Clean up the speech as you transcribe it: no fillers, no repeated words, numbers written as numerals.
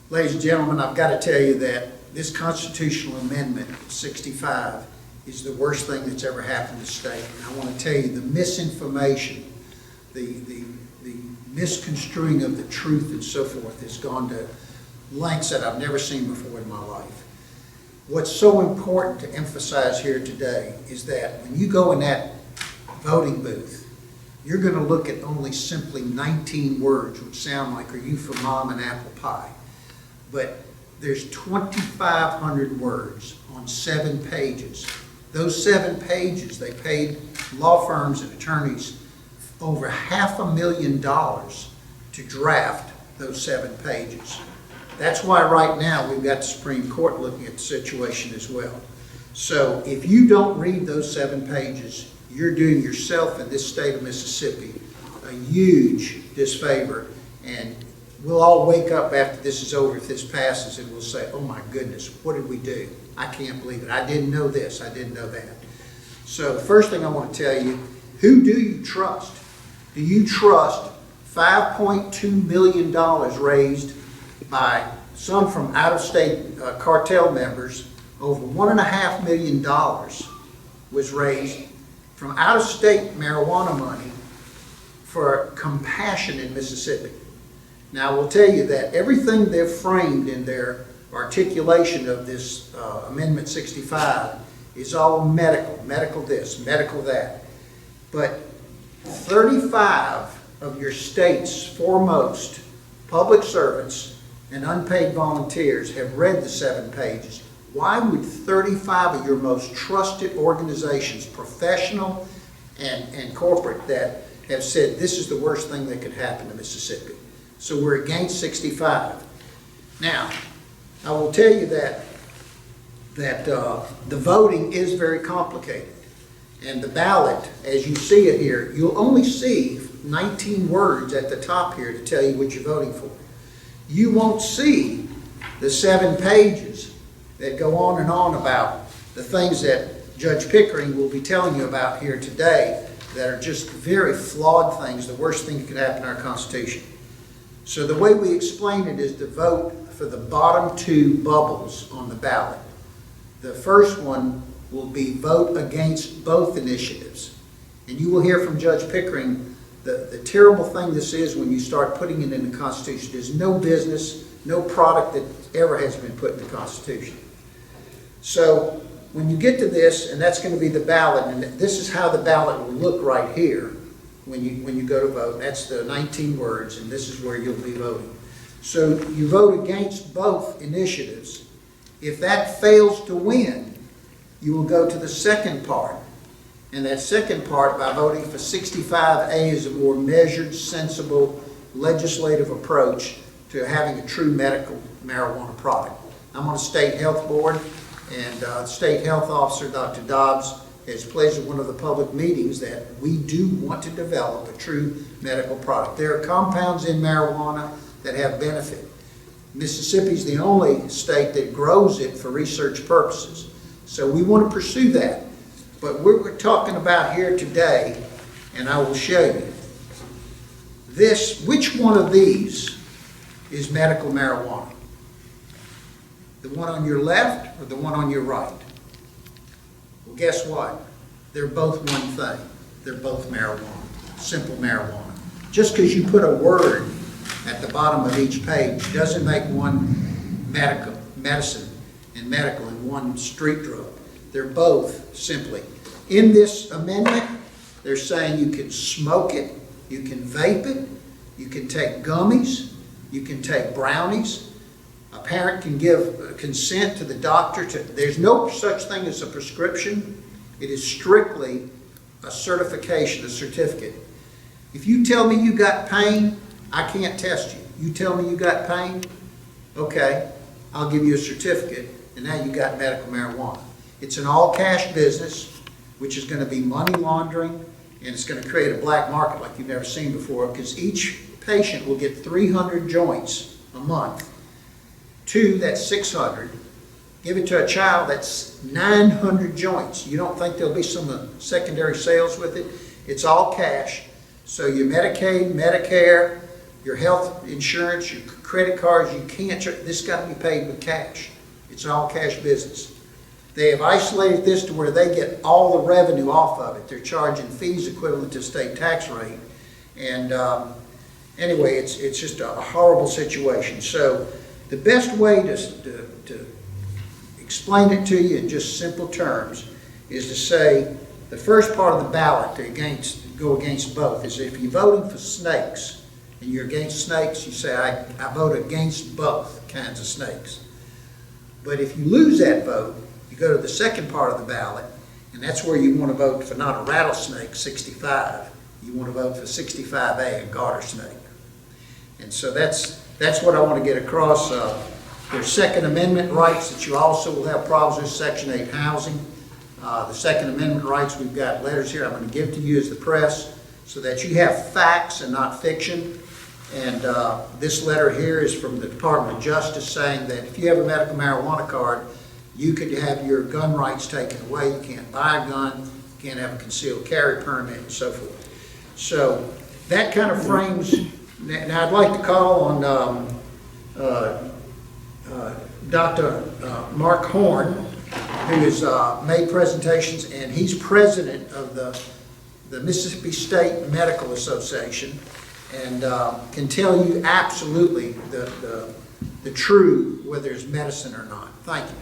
Ladies and gentlemen, I've got to tell you that this constitutional amendment 65 is the worst thing that's ever happened to the state. And I want to tell you the misinformation, the misconstruing of the truth and so forth has gone to lengths that I've never seen before in my life. What's so important to emphasize here today is that when you go in that voting booth, you're going to look at only simply 19 words, which sound like "Are you for mom and apple pie?" But there's 2,500 words on 7 pages. Those 7 pages, they paid law firms and attorneys over $500,000 to draft those 7 pages. That's why right now we've got the Supreme Court looking at the situation as well. So if you don't read those 7 pages, you're doing yourself in this state of Mississippi a huge disfavor, and we'll all wake up after this is over, if this passes, and we'll say, oh my goodness, what did we do? I can't believe it. I didn't know this. I didn't know that. So the first thing I want to tell you, who do you trust? Do you trust $5.2 million raised by some from out-of-state cartel members? Over $1.5 million was raised from out-of-state marijuana money for compassion in Mississippi. Now, I will tell you that everything they've framed in their articulation of this Amendment 65 is all medical, medical this, medical that. But 35 of your state's foremost public servants and unpaid volunteers have read the 7 pages. Why would 35 of your most trusted organizations, professional and corporate, that have said this is the worst thing that could happen to Mississippi? So we're against 65. Now, I will tell you that the voting is very complicated. And the ballot, as you see it here, you'll only see 19 words at the top here to tell you what you're voting for. You won't see the 7 pages that go on and on about the things that Judge Pickering will be telling you about here today that are just very flawed things, the worst thing that could happen in our Constitution. So the way we explain it is to vote for the bottom 2 bubbles on the ballot. The first one will be vote against both initiatives. And you will hear from Judge Pickering the terrible thing this is when you start putting it in the Constitution. There's no business, no product that ever has been put in the Constitution. So when you get to this, and that's going to be the ballot, and this is how the ballot will look right here when you go to vote. That's the 19 words, and this is where you'll be voting. So you vote against both initiatives. If that fails to win, you will go to the second part. And that second part, by voting for 65A, is a more measured, sensible, legislative approach to having a true medical marijuana product. I'm on the State Health Board, and the State Health Officer, Dr. Dobbs, has pledged at one of the public meetings that we do want to develop a true medical product. There are compounds in marijuana that have benefit. Mississippi is the only state that grows it for research purposes. So we want to pursue that. But what we're talking about here today, and I will show you, which one of these is medical marijuana? The one on your left or the one on your right? Well, guess what? They're both one thing. They're both marijuana, simple marijuana. Just because you put a word at the bottom of each page doesn't make one medicine and medical and one street drug. They're both simply. In this amendment, they're saying you can smoke it, you can vape it, you can take gummies, you can take brownies. A parent can give consent to the doctor there's no such thing as a prescription. It is strictly a certification, a certificate. If you tell me you got pain, I can't test you. You tell me you got pain, okay, I'll give you a certificate, and now you got medical marijuana. It's an all-cash business, which is going to be money laundering, and it's going to create a black market like you've never seen before, because each patient will get 300 joints a month. 2, that's 600. Give it to a child, that's 900 joints. You don't think there'll be some secondary sales with it? It's all cash. So your Medicaid, Medicare, your health insurance, your credit cards, you can't, this got to be paid with cash. It's an all cash business. They have isolated this to where they get all the revenue off of it. They're charging fees equivalent to state tax rate. And anyway, it's just a horrible situation. So the best way to explain it to you in just simple terms is to say the first part of the ballot to go against both is if you're voting for snakes and you're against snakes, you say, I vote against both kinds of snakes. But if you lose that vote, you go to the second part of the ballot, and that's where you want to vote for not a rattlesnake, 65. You want to vote for 65A, a garter snake. And so that's what I want to get across. There's Second Amendment rights that you also will have problems with, Section 8 housing. The Second Amendment rights, we've got letters here I'm going to give to you as the press so that you have facts and not fiction. And this letter here is from the Department of Justice saying that if you have a medical marijuana card, you could have your gun rights taken away. You can't buy a gun, you can't have a concealed carry permit, and so forth. So that kind of frames. Now I'd like to call on Dr. Mark Horn, who has made presentations, and he's president of the Mississippi State Medical Association, and can tell you absolutely the true whether it's medicine or not. Thank you.